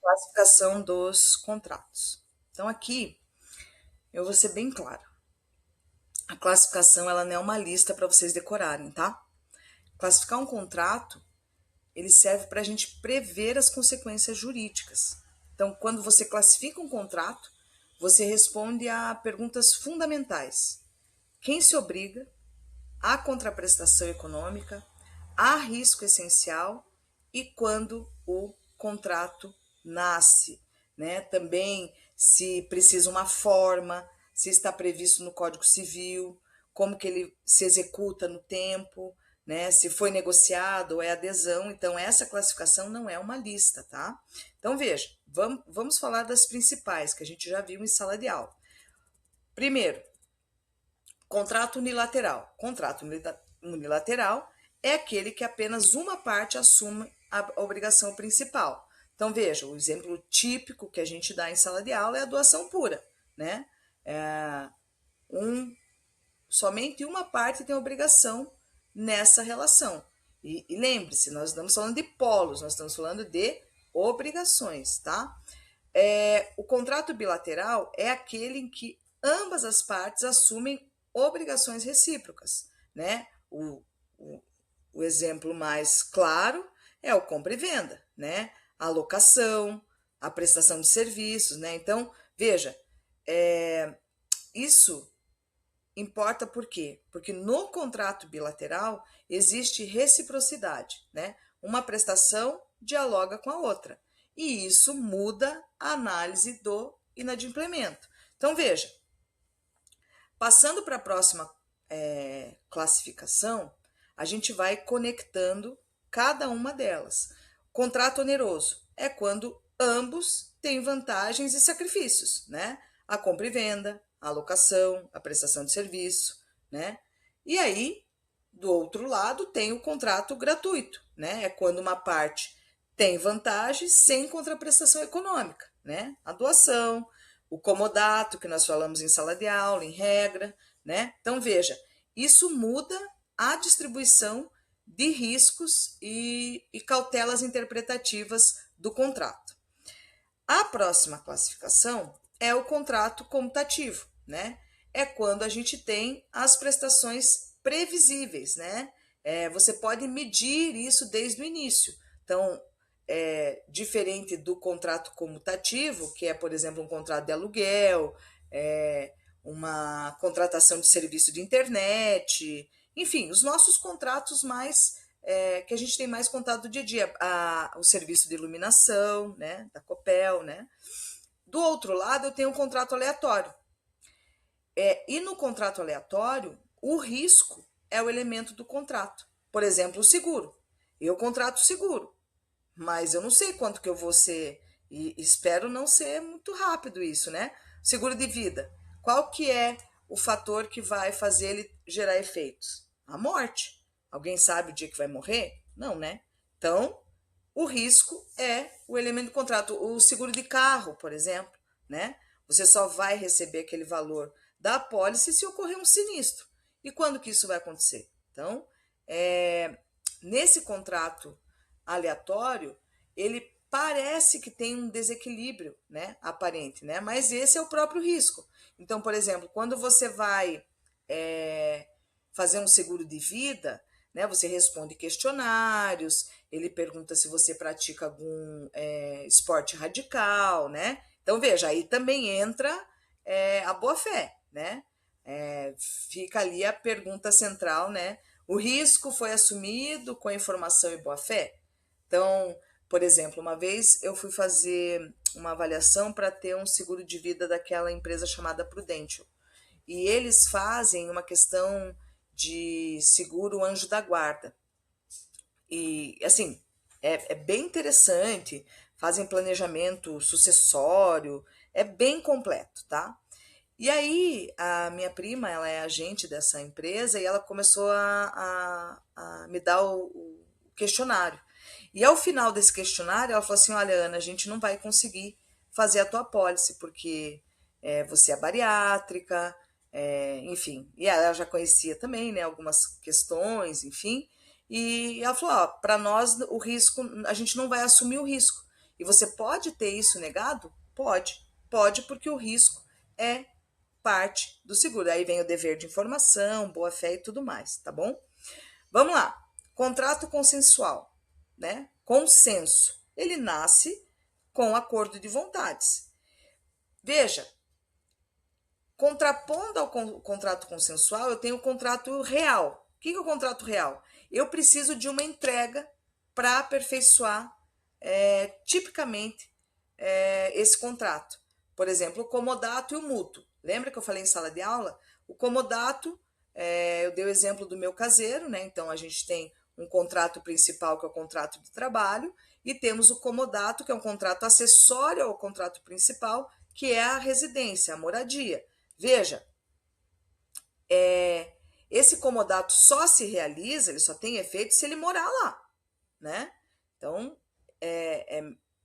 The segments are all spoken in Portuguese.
Classificação dos contratos. Então aqui eu vou ser bem clara. A classificação ela não é uma lista para vocês decorarem, tá? Classificar um contrato ele serve para a gente prever as consequências jurídicas. Então, quando você classifica um contrato, você responde a perguntas fundamentais: quem se obriga? Há contraprestação econômica? Há risco essencial? E quando o contrato nasce, né? Também se precisa uma forma, se está previsto no Código Civil, como que ele se executa no tempo, né? Se foi negociado ou é adesão. Então, essa classificação não é uma lista, tá? Então, veja, vamos falar das principais que a gente já viu em sala de aula. Primeiro, contrato unilateral. Contrato unilateral é aquele que apenas uma parte assume a obrigação principal. Então, veja, o exemplo típico que a gente dá em sala de aula é a doação pura, né? É, somente uma parte tem obrigação nessa relação. E lembre-se, nós estamos falando de polos, nós estamos falando de obrigações, tá? O contrato bilateral é aquele em que ambas as partes assumem obrigações recíprocas, né? O exemplo mais claro é o compra e venda, né? A locação, a prestação de serviços, né? Então, veja, isso importa por quê? Porque no contrato bilateral existe reciprocidade, né? Uma prestação dialoga com a outra. E isso muda a análise do inadimplemento. Então, veja, passando para a próxima classificação, a gente vai conectando cada uma delas. Contrato oneroso é quando ambos têm vantagens e sacrifícios, né? A compra e venda, a alocação, a prestação de serviço, né? E aí, do outro lado, tem o contrato gratuito, né? É quando uma parte tem vantagem sem contraprestação econômica, né? A doação, o comodato, que nós falamos em sala de aula, em regra, né? Então, veja, isso muda a distribuição de riscos e cautelas interpretativas do contrato. A próxima classificação é o contrato comutativo, né? É quando a gente tem as prestações previsíveis, né? Você pode medir isso desde o início. Então, diferente do contrato comutativo, que é, por exemplo, um contrato de aluguel, uma contratação de serviço de internet, enfim, os nossos contratos mais que a gente tem mais contato do dia a dia, o serviço de iluminação, né, da Copel, né. Do outro lado, eu tenho um contrato aleatório. E no contrato aleatório, o risco é o elemento do contrato. Por exemplo, o seguro. Eu contrato seguro, mas eu não sei quanto que eu vou ser, e espero não ser muito rápido isso, né? Seguro de vida. Qual que é o fator que vai fazer ele gerar efeitos? A morte. Alguém sabe o dia que vai morrer? Não, né? Então, o risco é o elemento do contrato. O seguro de carro, por exemplo, né? Você só vai receber aquele valor da apólice se ocorrer um sinistro. E quando que isso vai acontecer? Então, nesse contrato aleatório, ele parece que tem um desequilíbrio, né, aparente, né, mas esse é o próprio risco. Então, por exemplo, quando você vai fazer um seguro de vida, né, você responde questionários, ele pergunta se você pratica algum esporte radical, né, então veja, aí também entra a boa-fé, né, fica ali a pergunta central, né, o risco foi assumido com informação e boa-fé? Então, por exemplo, uma vez eu fui fazer uma avaliação para ter um seguro de vida daquela empresa chamada Prudential. E eles fazem uma questão de seguro anjo da guarda. E, assim, é bem interessante, fazem planejamento sucessório, é bem completo, tá? E aí, a minha prima, ela é agente dessa empresa e ela começou a me dar o questionário. E ao final desse questionário, ela falou assim: Olha, Ana, a gente não vai conseguir fazer a tua apólice, porque você é bariátrica, enfim. E ela já conhecia também, né, algumas questões, enfim. E ela falou: Ó, para nós, o risco, a gente não vai assumir o risco. E você pode ter isso negado? Pode, porque o risco é parte do seguro. Aí vem o dever de informação, boa-fé e tudo mais, tá bom? Vamos lá. Contrato consensual, né? Consenso. Ele nasce com acordo de vontades. Veja, contrapondo ao contrato consensual, eu tenho o contrato real. O que é o contrato real? Eu preciso de uma entrega para aperfeiçoar tipicamente esse contrato. Por exemplo, o comodato e o mútuo. Lembra que eu falei em sala de aula? O comodato, eu dei o exemplo do meu caseiro, né? Então a gente tem um contrato principal, que é o contrato de trabalho, e temos o comodato, que é um contrato acessório ao contrato principal, que é a residência, a moradia. Veja, esse comodato só se realiza, ele só tem efeito se ele morar lá, né? Então,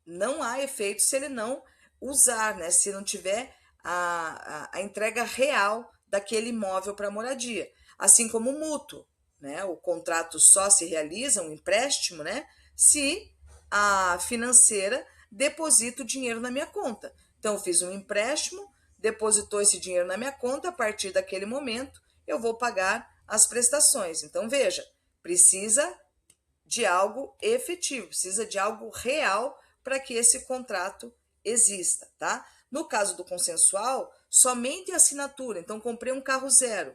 não há efeito se ele não usar, né? Se não tiver a entrega real daquele imóvel para moradia. Assim como o mútuo, né? O contrato só se realiza, um empréstimo, né? Se a financeira deposita o dinheiro na minha conta. Então, eu fiz um empréstimo, depositou esse dinheiro na minha conta, a partir daquele momento eu vou pagar as prestações. Então, veja, precisa de algo efetivo, precisa de algo real para que esse contrato exista, tá? No caso do consensual, somente a assinatura. Então, comprei um carro zero,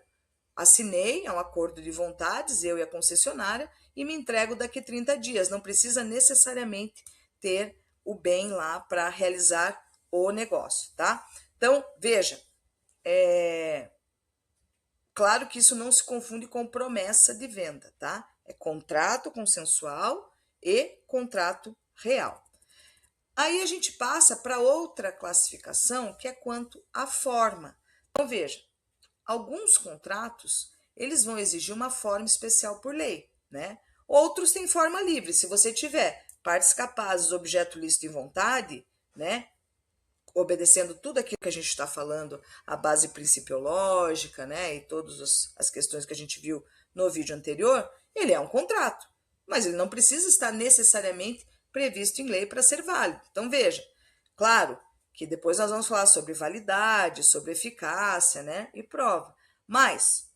assinei, é um acordo de vontades, eu e a concessionária, e me entrego daqui 30 dias. Não precisa necessariamente ter o bem lá para realizar o negócio, tá? Então, veja, claro que isso não se confunde com promessa de venda, tá? É contrato consensual e contrato real. Aí a gente passa para outra classificação, que é quanto à forma. Então, veja, alguns contratos, eles vão exigir uma forma especial por lei, né? Outros têm forma livre. Se você tiver partes capazes, objeto lícito e vontade, né? Obedecendo tudo aquilo que a gente está falando, a base principiológica, né? E todas as questões que a gente viu no vídeo anterior, ele é um contrato. Mas ele não precisa estar necessariamente previsto em lei para ser válido. Então, veja, claro que depois nós vamos falar sobre validade, sobre eficácia, né? E prova. Mas,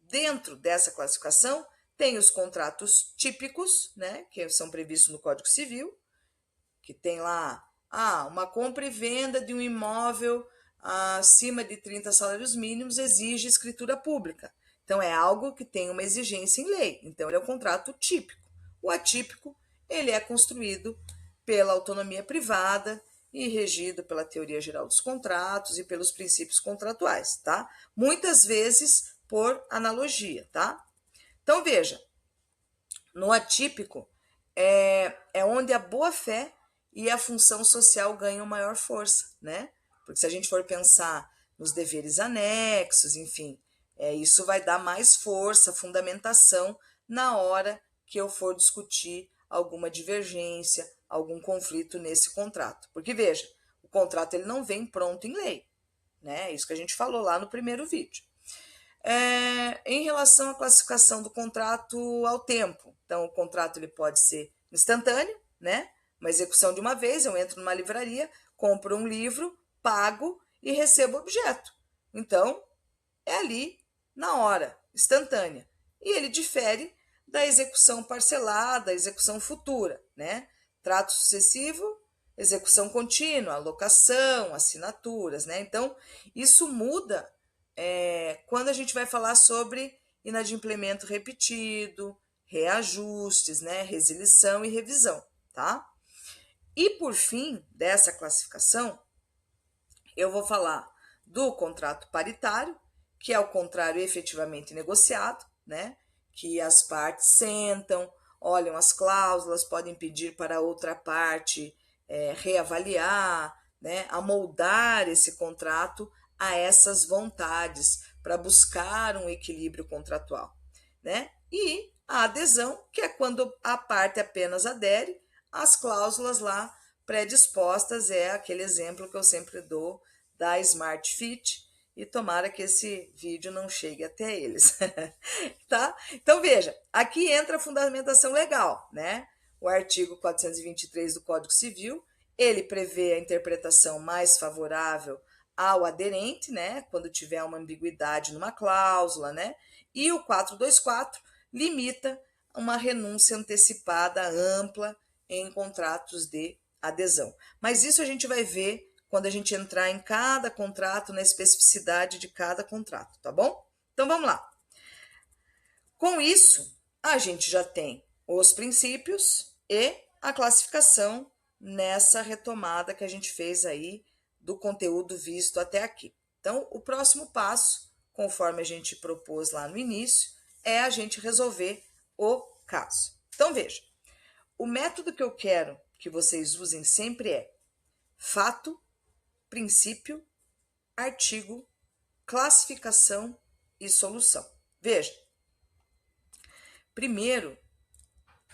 dentro dessa classificação, tem os contratos típicos, né? Que são previstos no Código Civil, que tem lá uma compra e venda de um imóvel acima de 30 salários mínimos exige escritura pública. Então, é algo que tem uma exigência em lei. Então, ele é um contrato típico. O atípico, ele é construído pela autonomia privada e regido pela teoria geral dos contratos e pelos princípios contratuais, tá? Muitas vezes por analogia, tá? Então, veja, no atípico é onde a boa-fé e a função social ganham maior força, né? Porque se a gente for pensar nos deveres anexos, enfim, isso vai dar mais força, fundamentação na hora que eu for discutir alguma divergência, algum conflito nesse contrato. Porque veja, o contrato ele não vem pronto em lei, né? Isso que a gente falou lá no primeiro vídeo. Em relação à classificação do contrato ao tempo, então o contrato ele pode ser instantâneo, né? Uma execução de uma vez, eu entro numa livraria, compro um livro, pago e recebo o objeto. Então, é ali na hora, instantânea. E ele difere da execução parcelada, execução futura, né? Trato sucessivo, execução contínua, locação, assinaturas, né? Então, isso muda quando a gente vai falar sobre inadimplemento repetido, reajustes, né? Resilição e revisão, tá? E por fim dessa classificação, eu vou falar do contrato paritário, que é o contrário efetivamente negociado, né? Que as partes sentam, olham as cláusulas, podem pedir para a outra parte reavaliar, né? Amoldar esse contrato a essas vontades para buscar um equilíbrio contratual, né? E a adesão, que é quando a parte apenas adere às cláusulas lá predispostas, é aquele exemplo que eu sempre dou da Smart Fit, e tomara que esse vídeo não chegue até eles, tá? Então veja, aqui entra a fundamentação legal, né? O artigo 423 do Código Civil, Ele prevê a interpretação mais favorável ao aderente, né, quando tiver uma ambiguidade numa cláusula, né? E o 424 limita uma renúncia antecipada ampla em contratos de adesão. Mas isso a gente vai ver quando a gente entrar em cada contrato, na especificidade de cada contrato, tá bom? Então vamos lá. Com isso, a gente já tem os princípios e a classificação nessa retomada que a gente fez aí do conteúdo visto até aqui. Então, o próximo passo, conforme a gente propôs lá no início, é a gente resolver o caso. Então, veja, o método que eu quero que vocês usem sempre é fato, princípio, artigo, classificação e solução. Veja, primeiro,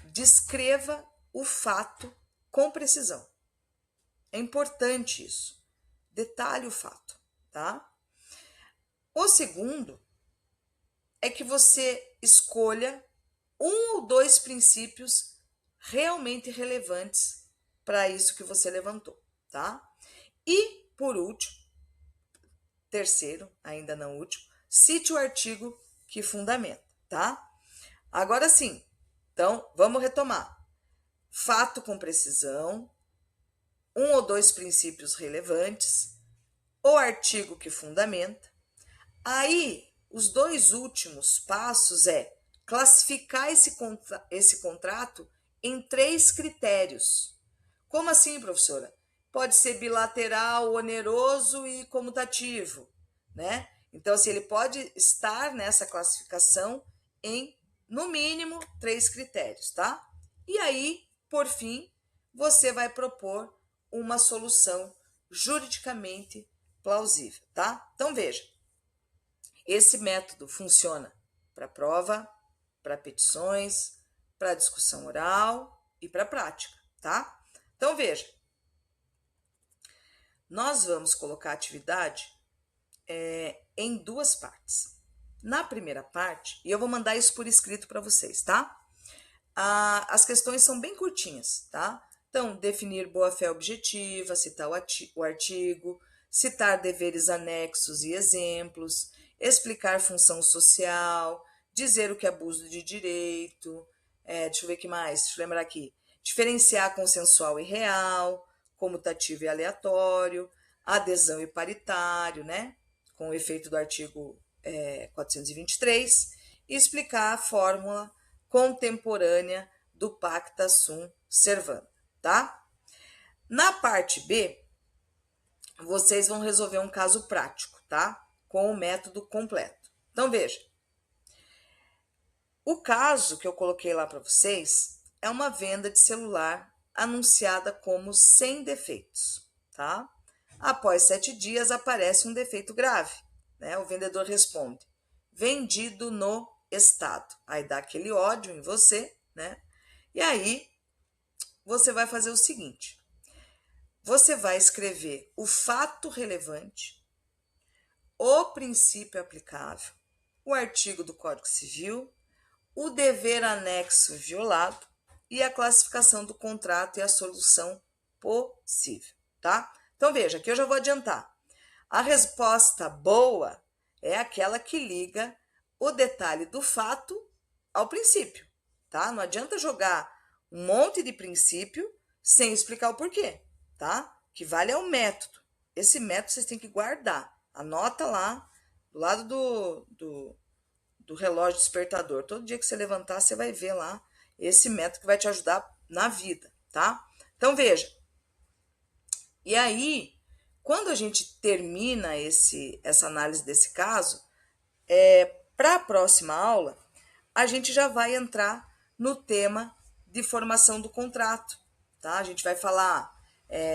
descreva o fato com precisão. É importante isso. Detalhe o fato, tá? O segundo é que você escolha um ou dois princípios realmente relevantes para isso que você levantou, tá? E, por último, terceiro, ainda não último, cite o artigo que fundamenta, tá? Agora sim, então vamos retomar. Fato com precisão, um ou dois princípios relevantes, o artigo que fundamenta. Aí, os dois últimos passos é classificar esse contrato em 3 critérios. Como assim, professora? Pode ser bilateral, oneroso e comutativo, né? Então, assim, ele pode estar nessa classificação em, no mínimo, 3 critérios, tá? E aí, por fim, você vai propor uma solução juridicamente plausível, tá? Então, veja, esse método funciona para prova, para petições, para discussão oral e para prática, tá? Então, veja, nós vamos colocar a atividade em 2 partes. Na primeira parte, e eu vou mandar isso por escrito para vocês, tá? As questões são bem curtinhas, tá? Então, definir boa-fé objetiva, citar o artigo, citar deveres anexos e exemplos, explicar função social, dizer o que é abuso de direito, deixa eu ver o que mais, deixa eu lembrar aqui, diferenciar consensual e real, comutativo e aleatório, adesão e paritário, né? Com o efeito do artigo 423, e explicar a fórmula contemporânea do Pacta Sunt Servanda, tá? Na parte B, vocês vão resolver um caso prático, tá? Com o método completo. Então, veja. O caso que eu coloquei lá para vocês é uma venda de celular anunciada como sem defeitos, tá? Após 7 dias aparece um defeito grave, né? O vendedor responde: vendido no estado. Aí dá aquele ódio em você, né? E aí você vai fazer o seguinte: você vai escrever o fato relevante, o princípio aplicável, o artigo do Código Civil, o dever anexo violado e a classificação do contrato e a solução possível, tá? Então veja, aqui eu já vou adiantar. A resposta boa é aquela que liga o detalhe do fato ao princípio, tá? Não adianta jogar um monte de princípio sem explicar o porquê, tá? O que vale é o método. Esse método vocês têm que guardar. Anota lá do lado do relógio despertador. Todo dia que você levantar, você vai ver lá esse método que vai te ajudar na vida, tá? Então veja. E aí, quando a gente termina essa análise desse caso, para a próxima aula, a gente já vai entrar no tema de formação do contrato, tá? A gente vai falar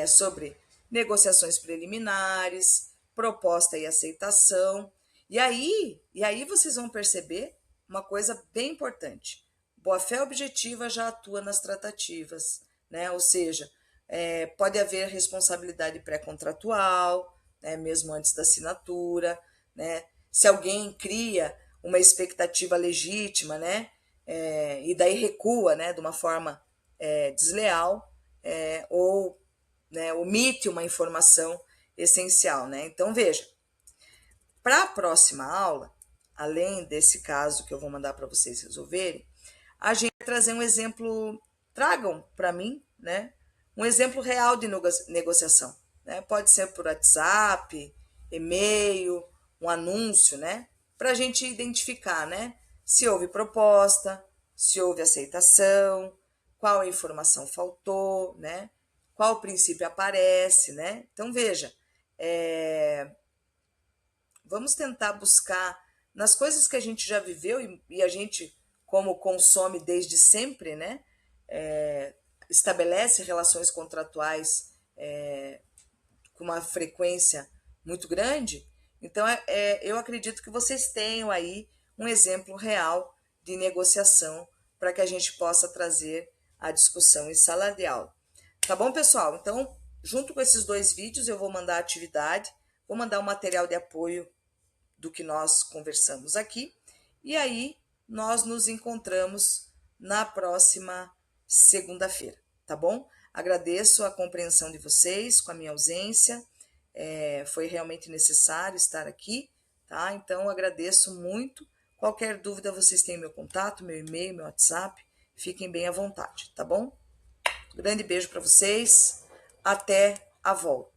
sobre negociações preliminares, proposta e aceitação. E aí vocês vão perceber uma coisa bem importante. Boa-fé objetiva já atua nas tratativas, né? Ou seja, pode haver responsabilidade pré-contratual, né? Mesmo antes da assinatura, né? Se alguém cria uma expectativa legítima, né? E daí recua, né? De uma forma desleal, ou né, omite uma informação essencial, né? Então, veja, para a próxima aula, além desse caso que eu vou mandar para vocês resolverem, a gente vai trazer um exemplo, tragam para mim, né, um exemplo real de negociação, né? Pode ser por WhatsApp, e-mail, um anúncio, né, para a gente identificar, né, se houve proposta, se houve aceitação, qual informação faltou, né, qual princípio aparece, né? Então veja, vamos tentar buscar nas coisas que a gente já viveu e a gente, como consome desde sempre, né? Estabelece relações contratuais com uma frequência muito grande. Então, eu acredito que vocês tenham aí um exemplo real de negociação para que a gente possa trazer a discussão em sala de aula. Tá bom, pessoal? Então, junto com esses 2 vídeos, eu vou mandar a atividade, vou mandar um material de apoio do que nós conversamos aqui. E aí nós nos encontramos na próxima segunda-feira, tá bom? Agradeço a compreensão de vocês com a minha ausência. Foi realmente necessário estar aqui, tá? Então agradeço muito. Qualquer dúvida, vocês têm meu contato, meu e-mail, meu WhatsApp. Fiquem bem à vontade, tá bom? Grande beijo para vocês. Até a volta.